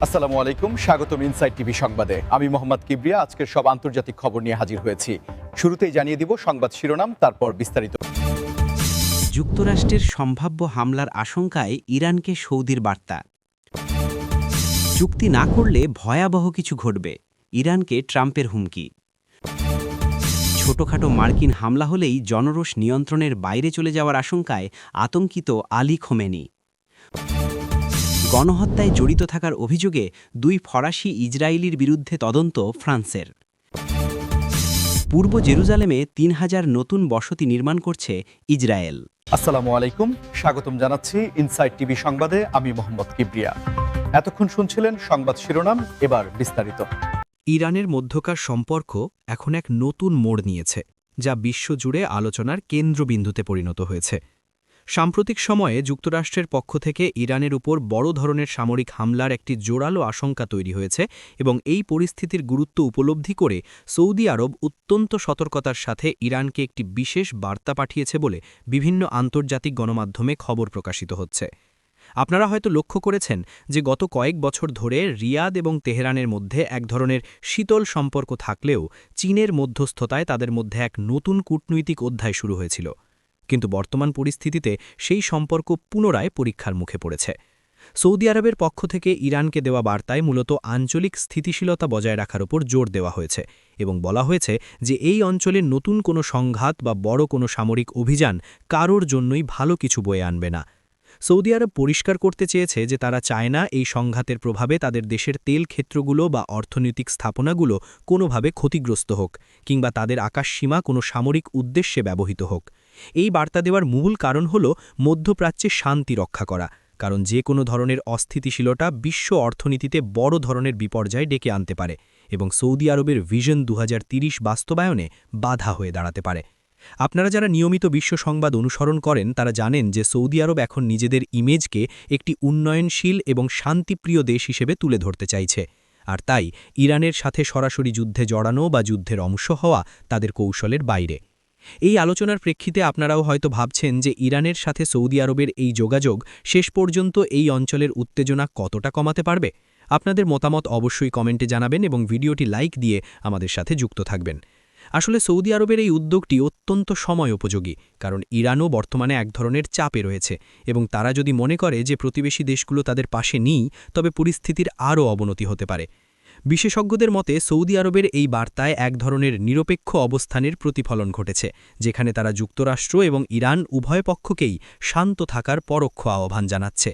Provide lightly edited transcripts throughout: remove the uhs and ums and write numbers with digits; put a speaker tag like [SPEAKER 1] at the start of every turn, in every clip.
[SPEAKER 1] আসসালামু আলাইকুম, স্বাগতম ইনসাইড টিভি সংবাদে। আমি মোহাম্মদ কিবরিয়া আজকের সব আন্তর্জাতিক খবর নিয়ে হাজির হয়েছি। শুরুতেই জানিয়ে দিব সংবাদ শিরোনাম, তারপর বিস্তারিত।
[SPEAKER 2] যুক্তরাষ্ট্রের সম্ভাব্য হামলার আশঙ্কায় ইরানকে সৌদির বার্তা। চুক্তি না করলে ভয়াবহ কিছু ঘটবে, ইরানকে ট্রাম্পের হুমকি। ছোটখাটো মার্কিন হামলা হলেই জনরোষ নিয়ন্ত্রণের বাইরে চলে যাওয়ার আশঙ্কায় আতঙ্কিত আলী খোমেনি। গণহত্যায় জড়িত থাকার অভিযোগে 2 ফরাসি ইসরায়েলির বিরুদ্ধে তদন্ত ফ্রান্সের। পূর্ব জেরুজালেমে 3000 নতুন বসতি নির্মাণ করছে ইসরায়েল।
[SPEAKER 1] আসসালামু আলাইকুম, স্বাগতম জানাচ্ছি ইনসাইড টিভি সংবাদে। আমি মোহাম্মদ কিবরিয়া। এতক্ষণ শুনছিলেন সংবাদ শিরোনাম, এবার বিস্তারিত।
[SPEAKER 3] ইরানের মধ্যকার সম্পর্ক এখন এক নতুন মোড় নিয়েছে, যা বিশ্বজুড়ে আলোচনার কেন্দ্রবিন্দুতে পরিণত হয়েছে। সাম্প্রতিক সময়ে যুক্তরাষ্ট্রের পক্ষ থেকে ইরানের উপর বড় ধরনের সামরিক হামলার একটি জোরালো আশঙ্কা তৈরি হয়েছে এবং এই পরিস্থিতির গুরুত্ব উপলব্ধি করে সৌদি আরব অত্যন্ত সতর্কতার সাথে ইরানকে একটি বিশেষ বার্তা পাঠিয়েছে বলে বিভিন্ন আন্তর্জাতিক গণমাধ্যমে খবর প্রকাশিত হচ্ছে। আপনারা হয়তো লক্ষ্য করেছেন যে গত কয়েক বছর ধরে রিয়াদ এবং তেহরানের মধ্যে এক ধরনের শীতল সম্পর্ক থাকলেও চীনের মধ্যস্থতায় তাদের মধ্যে এক নতুন কূটনৈতিক অধ্যায় শুরু হয়েছিল। কিন্তু বর্তমান পরিস্থিতিতে সেই সম্পর্ক পুনরায় পরীক্ষার মুখে পড়েছে। সৌদি আরবের পক্ষ থেকে ইরানকে দেওয়া বার্তায় মূলত আঞ্চলিক স্থিতিশীলতা বজায় রাখার উপর জোর দেওয়া হয়েছে এবং বলা হয়েছে যে এই অঞ্চলে নতুন কোনো সংঘাত বা বড় কোনো সামরিক অভিযান কারোর জন্যই ভালো কিছু বয়ে আনবে না। সৌদি আরব পরিষ্কার করতে চেয়েছে যে তারা চায় না এই সংঘাতের প্রভাবে তাদের দেশের তেল ক্ষেত্রগুলো বা অর্থনৈতিক স্থাপনাগুলো কোনোভাবে ক্ষতিগ্রস্ত হোক কিংবা তাদের আকাশসীমা কোনো সামরিক উদ্দেশ্যে ব্যবহৃত হোক। এই বার্তা দেওয়ার মূল কারণ হল মধ্যপ্রাচ্যে শান্তি রক্ষা করা, কারণ যে কোনো ধরনের অস্থিতিশীলতা বিশ্ব অর্থনীতিতে বড় ধরনের বিপর্যয় ডেকে আনতে পারে এবং সৌদি আরবের ভিশন 2030 বাস্তবায়নে বাধা হয়ে দাঁড়াতে পারে। আপনারা যারা নিয়মিত বিশ্ব সংবাদ অনুসরণ করেন তারা জানেন যে সৌদি আরব এখন নিজেদের ইমেজকে একটি উন্নয়নশীল এবং শান্তিপ্রিয় দেশ হিসেবে তুলে ধরতে চাইছে, আর তাই ইরানের সাথে সরাসরি যুদ্ধে জড়ানো বা যুদ্ধের অংশ হওয়া তাদের কৌশলের বাইরে। এই আলোচনার প্রেক্ষিতে আপনারাও হয়তো ভাবছেন যে ইরানের সাথে সৌদি আরবের এই যোগাযোগ শেষ পর্যন্ত এই অঞ্চলের উত্তেজনা কতটা কমাতে পারবে। আপনাদের মতামত অবশ্যই কমেন্টে জানাবেন এবং ভিডিওটি লাইক দিয়ে আমাদের সাথে যুক্ত থাকবেন। আসলে সৌদি আরবের এই উদ্যোগটি অত্যন্ত সময় উপযোগী, কারণ ইরানও বর্তমানে এক ধরনের চাপে রয়েছে এবং তারা যদি মনে করে যে প্রতিবেশী দেশগুলো তাদের পাশে নেই, তবে পরিস্থিতির আরও অবনতি হতে পারে। বিশেষজ্ঞদের মতে সৌদি আরবের এই বার্তায় এক ধরনের নিরপেক্ষ অবস্থানের প্রতিফলন ঘটেছে, যেখানে তারা যুক্তরাষ্ট্র এবং ইরান উভয় পক্ষকেই শান্ত থাকার পরোক্ষ আহ্বান জানাচ্ছে।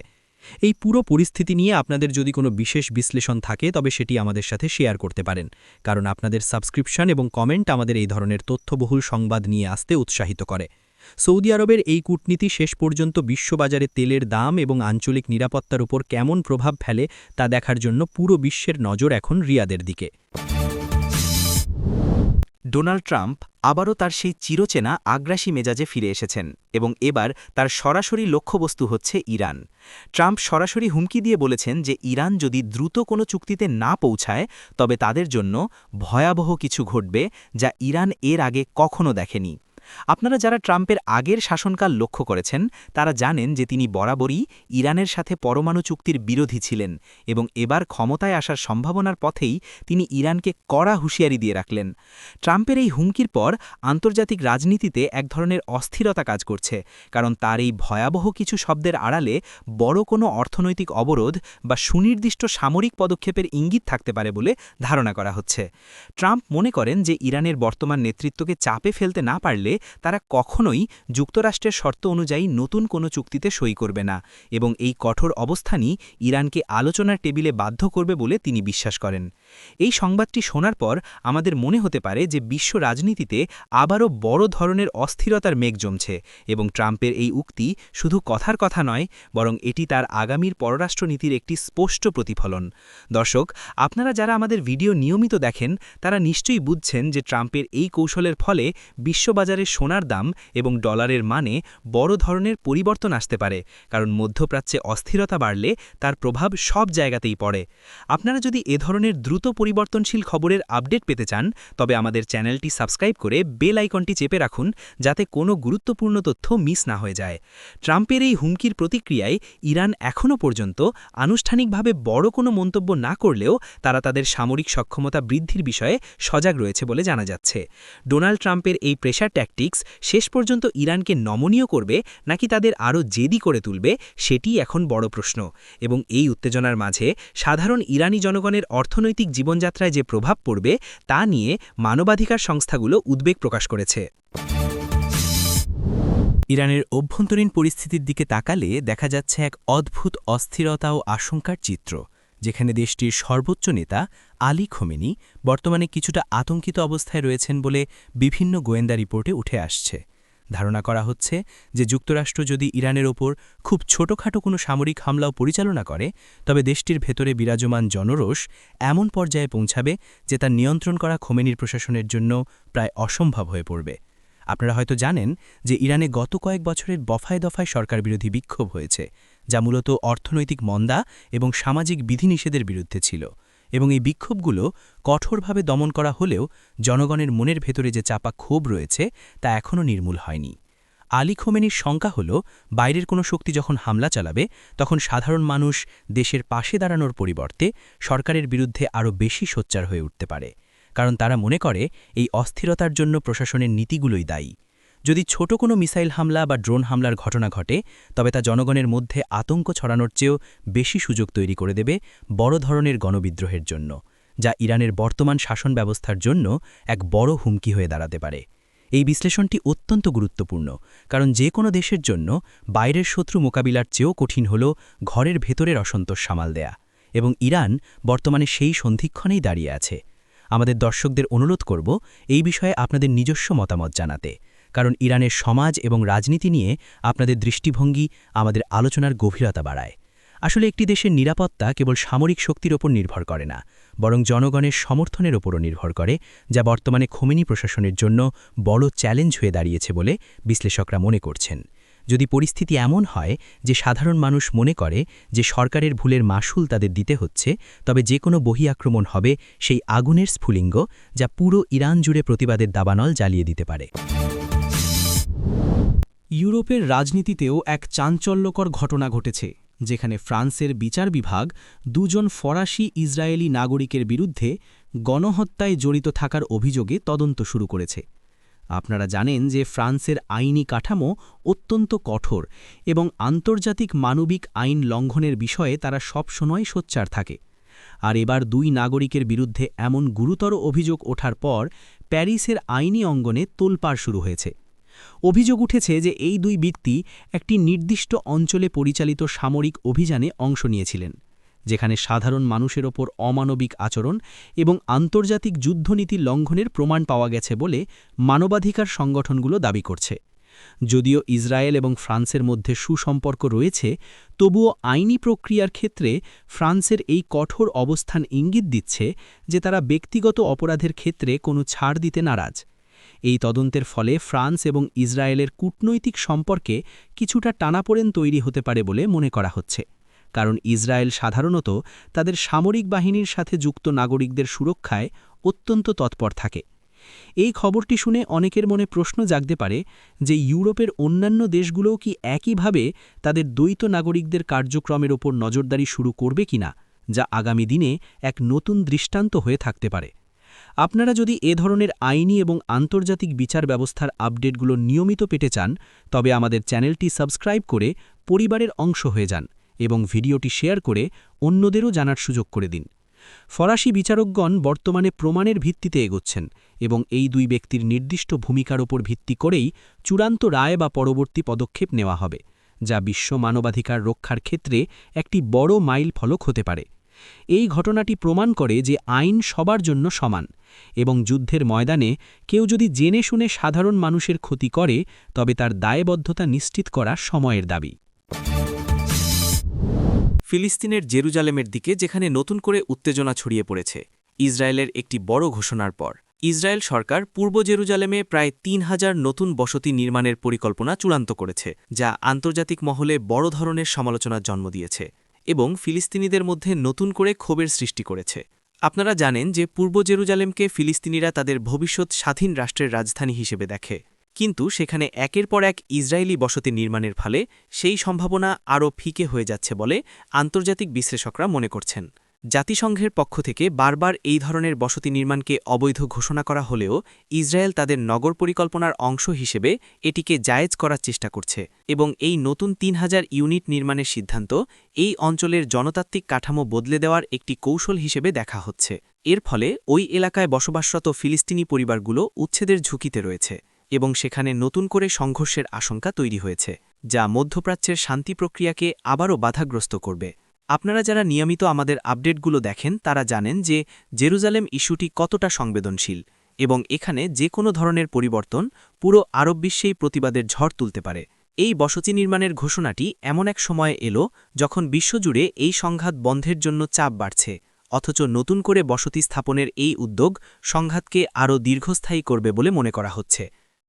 [SPEAKER 3] এই পুরো পরিস্থিতি নিয়ে আপনাদের যদি কোনো বিশেষ বিশ্লেষণ থাকে তবে সেটি আমাদের সাথে শেয়ার করতে পারেন, কারণ আপনাদের সাবস্ক্রিপশন এবং কমেন্ট আমাদের এই ধরনের তথ্যবহুল সংবাদ নিয়ে আসতে উৎসাহিত করে। সৌদি আরবের এই কূটনীতি শেষ পর্যন্ত বিশ্ববাজারে তেলের দাম এবং আঞ্চলিক নিরাপত্তার উপর কেমন প্রভাব ফেলে তা দেখার জন্য পুরো বিশ্বের নজর এখন রিয়াদের দিকে।
[SPEAKER 4] ডোনাল্ড ট্রাম্প আবারও তার সেই চিরচেনা আগ্রাসী মেজাজে ফিরে এসেছেন এবং এবার তার সরাসরি লক্ষ্যবস্তু হচ্ছে ইরান। ট্রাম্প সরাসরি হুমকি দিয়ে বলেছেন যে ইরান যদি দ্রুত কোনো চুক্তিতে না পৌঁছায় তবে তাদের জন্য ভয়াবহ কিছু ঘটবে, যা ইরান এর আগে কখনো দেখেনি। আপনারা যারা ট্রাম্পের আগের শাসনকাল লক্ষ্য করেছেন তারা জানেন যে তিনি বরাবরই ইরানের সাথে পরমাণু চুক্তির বিরোধী ছিলেন এবং এবার ক্ষমতায় আসার সম্ভাবনার পথেই তিনি ইরানকে কড়া হুঁশিয়ারি দিয়ে রাখলেন। ট্রাম্পের এই হুমকির পর আন্তর্জাতিক রাজনীতিতে এক ধরনের অস্থিরতা কাজ করছে, কারণ তার এই ভয়াবহ কিছু শব্দের আড়ালে বড় কোনো অর্থনৈতিক অবরোধ বা সুনির্দিষ্ট সামরিক পদক্ষেপের ইঙ্গিত থাকতে পারে বলে ধারণা করা হচ্ছে। ট্রাম্প মনে করেন যে ইরানের বর্তমান নেতৃত্বকে চাপে ফেলতে না পারলে তারা কখনোই যুক্তরাষ্ট্রের শর্ত অনুযায়ী নতুন কোনো চুক্তিতে সই করবে না এবং এই কঠোর অবস্থানই ইরানকে আলোচনার টেবিলে বাধ্য করবে বলে তিনি বিশ্বাস করেন। এই সংবাদটি শোনার পর আমাদের মনে হতে পারে যে বিশ্ব রাজনীতিতে আবারও বড় ধরনের অস্থিরতার মেঘ জমছে এবং ট্রাম্পের এই উক্তি শুধু কথার কথা নয়, বরং এটি তার আগামীর পররাষ্ট্রনীতির একটি স্পষ্ট প্রতিফলন। দর্শক, আপনারা যারা আমাদের ভিডিও নিয়মিত দেখেন তারা নিশ্চয়ই বুঝছেন যে ট্রাম্পের এই কৌশলের ফলে বিশ্ববাজারে
[SPEAKER 3] সোনার দাম এবং ডলারের মানে বড় ধরনের পরিবর্তন আসতে পারে, কারণ মধ্যপ্রাচ্যে অস্থিরতা বাড়লে তার প্রভাব সব জায়গাতেই পড়ে। আপনারা যদি এ ধরনের দ্রুত পরিবর্তনশীল খবরের আপডেট পেতে চান, তবে আমাদের চ্যানেলটি সাবস্ক্রাইব করে বেল আইকনটি চেপে রাখুন, যাতে কোনো গুরুত্বপূর্ণ তথ্য মিস না হয়ে যায়। ট্রাম্পের এই হুমকির প্রতিক্রিয়ায় ইরান এখনও পর্যন্ত আনুষ্ঠানিকভাবে বড় কোনো মন্তব্য না করলেও তারা তাদের সামরিক সক্ষমতা বৃদ্ধির বিষয়ে সজাগ রয়েছে বলে জানা যাচ্ছে। ডোনাল্ড ট্রাম্পের এই প্রেশার ট্যাকটিক্স শেষ পর্যন্ত ইরানকে নমনীয় করবে নাকি তাদের আরও জেদি করে তুলবে, সেটিই এখন বড় প্রশ্ন। এবং এই উত্তেজনার মাঝে সাধারণ ইরানি জনগণের অর্থনৈতিক জীবনযাত্রায় যে প্রভাব পড়বে তা নিয়ে মানবাধিকার সংস্থাগুলো উদ্বেগ প্রকাশ করেছে।
[SPEAKER 4] ইরানের অভ্যন্তরীণ পরিস্থিতির দিকে তাকালে দেখা যাচ্ছে এক অদ্ভুত অস্থিরতা ও আশঙ্কার চিত্র, যেখানে দেশটির সর্বোচ্চ নেতা আলী খোমেনি বর্তমানে কিছুটা আতঙ্কিত অবস্থায় রয়েছেন বলে বিভিন্ন গোয়েন্দা রিপোর্টে উঠে আসছে। ধারণা করা হচ্ছে যে যুক্তরাষ্ট্র যদি ইরানের ওপর খুব ছোটখাটো কোনো সামরিক হামলাও পরিচালনা করে, তবে দেশটির ভেতরে বিরাজমান জনরোষ এমন পর্যায়ে পৌঁছাবে যে তা নিয়ন্ত্রণ করা খোমেনির প্রশাসনের জন্য প্রায় অসম্ভব হয়ে পড়বে। আপনারা হয়তো জানেন যে ইরানে গত কয়েক বছরের দফায় দফায় সরকারবিরোধী বিক্ষোভ হয়েছে, যা মূলত অর্থনৈতিক মন্দা এবং সামাজিক বিধিনিষেধের বিরুদ্ধে ছিল, এবং এই বিক্ষোভগুলো কঠোরভাবে দমন করা হলেও জনগণের মনের ভেতরে যে চাপা ক্ষোভ রয়েছে তা এখনও নির্মূল হয়নি। আলী খোমেনির শঙ্কা হল, বাইরের কোনো শক্তি যখন হামলা চালাবে তখন সাধারণ মানুষ দেশের পাশে দাঁড়ানোর পরিবর্তে সরকারের বিরুদ্ধে আরও বেশি সোচ্চার হয়ে উঠতে পারে, কারণ তারা মনে করে এই অস্থিরতার জন্য প্রশাসনের নীতিগুলোই দায়ী। যদি ছোট কোনো মিসাইল হামলা বা ড্রোন হামলার ঘটনা ঘটে, তবে তা জনগণের মধ্যে আতঙ্ক ছড়ানোর চেয়েও বেশি সুযোগ তৈরি করে দেবে বড় ধরনের গণবিদ্রোহের জন্য, যা ইরানের বর্তমান শাসন ব্যবস্থার জন্য এক বড় হুমকি হয়ে দাঁড়াতে পারে। এই বিশ্লেষণটি অত্যন্ত গুরুত্বপূর্ণ, কারণ যে কোনো দেশের জন্য বাইরের শত্রু মোকাবিলার চেয়েও কঠিন হল ঘরের ভেতরের অসন্তোষ সামাল দেয়া, এবং ইরান বর্তমানে সেই সন্ধিক্ষণেই দাঁড়িয়ে আছে। আমাদের দর্শকদের অনুরোধ করব এই বিষয়ে আপনাদের নিজস্ব মতামত জানাতে, কারণ ইরানের সমাজ এবং রাজনীতি নিয়ে আপনাদের দৃষ্টিভঙ্গি আমাদের আলোচনার গভীরতা বাড়ায়। আসলে একটি দেশের নিরাপত্তা কেবল সামরিক শক্তির ওপর নির্ভর করে না, বরং জনগণের সমর্থনের ওপরও নির্ভর করে, যা বর্তমানে খোমেনি প্রশাসনের জন্য বড় চ্যালেঞ্জ হয়ে দাঁড়িয়েছে বলে বিশ্লেষকরা মনে করছেন। যদি পরিস্থিতি এমন হয় যে সাধারণ মানুষ মনে করে যে সরকারের ভুলের মাসুল তাদের দিতে হচ্ছে, তবে যে কোনো বহিঃআক্রমণ হবে সেই আগুনের স্ফুলিঙ্গ, যা পুরো ইরান জুড়ে প্রতিবাদের দাবানল জ্বালিয়ে দিতে পারে।
[SPEAKER 3] ইউরোপের রাজনীতিতেও এক চাঞ্চল্যকর ঘটনা ঘটেছে, যেখানে ফ্রান্সের বিচার বিভাগ দুজন ফরাসি ইসরায়েলি নাগরিকের বিরুদ্ধে গণহত্যায় জড়িত থাকার অভিযোগে তদন্ত শুরু করেছে। আপনারা জানেন যে ফ্রান্সের আইনি কাঠামো অত্যন্ত কঠোর এবং আন্তর্জাতিক মানবিক আইন লঙ্ঘনের বিষয়ে তারা সবসময় সোচ্চার থাকে। আর এবার দুই নাগরিকের বিরুদ্ধে এমন গুরুতর অভিযোগ ওঠার পর প্যারিসের আইনি অঙ্গনে তোলপাড় শুরু হয়েছে। অভিযোগ উঠেছে যে এই দুই ব্যক্তি একটি নির্দিষ্ট অঞ্চলে পরিচালিত সামরিক অভিযানে অংশ নিয়েছিলেন, যেখানে সাধারণ মানুষের ওপর অমানবিক আচরণ এবং আন্তর্জাতিক যুদ্ধনীতি লঙ্ঘনের প্রমাণ পাওয়া গেছে বলে মানবাধিকার সংগঠনগুলো দাবি করছে। যদিও ইসরায়েল এবং ফ্রান্সের মধ্যে সুসম্পর্ক রয়েছে, তবুও আইনি প্রক্রিয়ার ক্ষেত্রে ফ্রান্সের এই কঠোর অবস্থান ইঙ্গিত দিচ্ছে যে তারা ব্যক্তিগত অপরাধের ক্ষেত্রে কোনো ছাড় দিতে নারাজ। এই তদন্তের ফলে ফ্রান্স এবং ইসরায়েলের কূটনৈতিক সম্পর্কে কিছুটা টানাপোড়েন তৈরি হতে পারে বলে মনে করা হচ্ছে, কারণ ইসরায়েল সাধারণত তাদের সামরিক বাহিনীর সাথে যুক্ত নাগরিকদের সুরক্ষায় অত্যন্ত তৎপর থাকে। এই খবরটি শুনে অনেকের মনে প্রশ্ন জাগতে পারে যে ইউরোপের অন্যান্য দেশগুলোও কি একইভাবে তাদের দ্বৈত নাগরিকদের কার্যক্রমের ওপর নজরদারি শুরু করবে কিনা, যা আগামী দিনে এক নতুন দৃষ্টান্ত হয়ে থাকতে পারে। আপনারা যদি এ ধরনের আইনি এবং আন্তর্জাতিক বিচার ব্যবস্থার আপডেটগুলো নিয়মিত পেতে চান, তবে আমাদের চ্যানেলটি সাবস্ক্রাইব করে পরিবারের অংশ হয়ে যান এবং ভিডিওটি শেয়ার করে অন্যদেরও জানার সুযোগ করে দিন। ফরাসি বিচারকগণ বর্তমানে প্রমাণের ভিত্তিতে এগোচ্ছেন এবং এই দুই ব্যক্তির নির্দিষ্ট ভূমিকার ওপর ভিত্তি করেই চূড়ান্ত রায় বা পরবর্তী পদক্ষেপ নেওয়া হবে, যা বিশ্ব মানবাধিকার রক্ষার ক্ষেত্রে একটি বড় মাইল ফলক হতে পারে। এই ঘটনাটি প্রমাণ করে যে আইন সবার জন্য সমান, এবং যুদ্ধের ময়দানে কেউ যদি জেনে শুনে সাধারণ মানুষের ক্ষতি করে, তবে তার দায়বদ্ধতা নিশ্চিত করা সময়ের দাবি।
[SPEAKER 4] ফিলিস্তিনের জেরুজালেমের দিকে, যেখানে নতুন করে উত্তেজনা ছড়িয়ে পড়েছে ইসরায়েলের একটি বড় ঘোষণার পর।
[SPEAKER 5] ইসরায়েল সরকার পূর্ব জেরুজালেমে প্রায় ৩,০০০ নতুন বসতি নির্মাণের পরিকল্পনা চূড়ান্ত করেছে, যা আন্তর্জাতিক মহলে বড় ধরনের সমালোচনার জন্ম দিয়েছে এবং ফিলিস্তিনিদের মধ্যে নতুন করে ক্ষোভের সৃষ্টি করেছে। আপনারা জানেন যে পূর্ব জেরুজালেমকে ফিলিস্তিনিরা তাদের ভবিষ্যৎ স্বাধীন রাষ্ট্রের রাজধানী হিসেবে দেখে, কিন্তু সেখানে একের পর এক ইসরায়েলি বসতি নির্মাণের ফলে সেই সম্ভাবনা আরও ফিকে হয়ে যাচ্ছে বলে আন্তর্জাতিক বিশ্লেষকরা মনে করছেন। জাতিসংঘের পক্ষ থেকে বারবার এই ধরনের বসতি নির্মাণকে অবৈধ ঘোষণা করা হলেও ইসরায়েল তাদের নগর পরিকল্পনার অংশ হিসেবে এটিকে জায়েজ করার চেষ্টা করছে এবং এই নতুন ৩,০০০ ইউনিট নির্মাণের সিদ্ধান্ত এই অঞ্চলের জনতাত্ত্বিক কাঠামো বদলে দেওয়ার একটি কৌশল হিসেবে দেখা হচ্ছে। এর ফলে ওই এলাকায় বসবাসরত ফিলিস্তিনি পরিবারগুলো উচ্ছেদের ঝুঁকিতে রয়েছে এবং সেখানে নতুন করে সংঘর্ষের আশঙ্কা তৈরি হয়েছে, যা মধ্যপ্রাচ্যের শান্তি প্রক্রিয়াকে আবারও বাধাগ্রস্ত করবে। আপনারা যারা নিয়মিত আমাদের আপডেটগুলো দেখেন তারা জানেন যে জেরুজালেম ইস্যুটি কতটা সংবেদনশীল এবং এখানে যে কোনো ধরনের পরিবর্তন পুরো আরব বিশ্বেই প্রতিবাদের ঝড় তুলতে পারে। এই বসতি নির্মাণের ঘোষণাটি এমন এক সময়ে এলো যখন বিশ্বজুড়ে এই সংঘাত বন্ধের জন্য চাপ বাড়ছে, অথচ নতুন করে বসতি স্থাপনের এই উদ্যোগ সংঘাতকে আরও দীর্ঘস্থায়ী করবে বলে মনে করা হচ্ছে।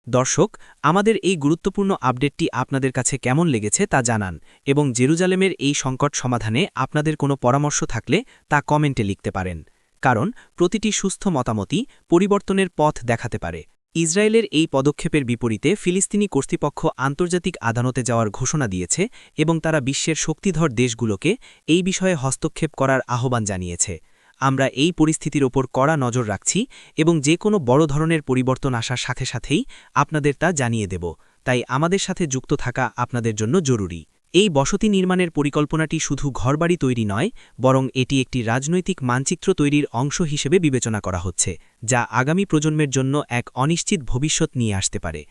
[SPEAKER 5] দর্শক, আমাদের এই গুরুত্বপূর্ণ আপডেটটি আপনাদের কাছে কেমন লেগেছে তা জানান এবং জেরুজালেমের এই সংকট সমাধানে আপনাদের কোনো পরামর্শ থাকলে তা কমেন্টে লিখতে পারেন, কারণ প্রতিটি সুস্থ মতামতই পরিবর্তনের পথ দেখাতে পারে। ইসরায়েলের এই পদক্ষেপের বিপরীতে ফিলিস্তিনি কর্তৃপক্ষ আন্তর্জাতিক আদালতে যাওয়ার ঘোষণা দিয়েছে এবং তারা বিশ্বের শক্তিধর দেশগুলোকে এই বিষয়ে হস্তক্ষেপ করার আহ্বান জানিয়েছে। আমরা এই পরিস্থিতির ওপর কড়া নজর রাখছি এবং যে কোনো বড় ধরনের পরিবর্তন আসার সাথে সাথেই আপনাদের তা জানিয়ে দেব, তাই আমাদের সাথে যুক্ত থাকা আপনাদের জন্য জরুরি। এই বসতি নির্মাণের পরিকল্পনাটি শুধু ঘরবাড়ি তৈরি নয়, বরং এটি একটি রাজনৈতিক মানচিত্র তৈরির অংশ হিসেবে বিবেচনা করা হচ্ছে, যা আগামী প্রজন্মের জন্য এক অনিশ্চিত ভবিষ্যৎ নিয়ে আসতে পারে।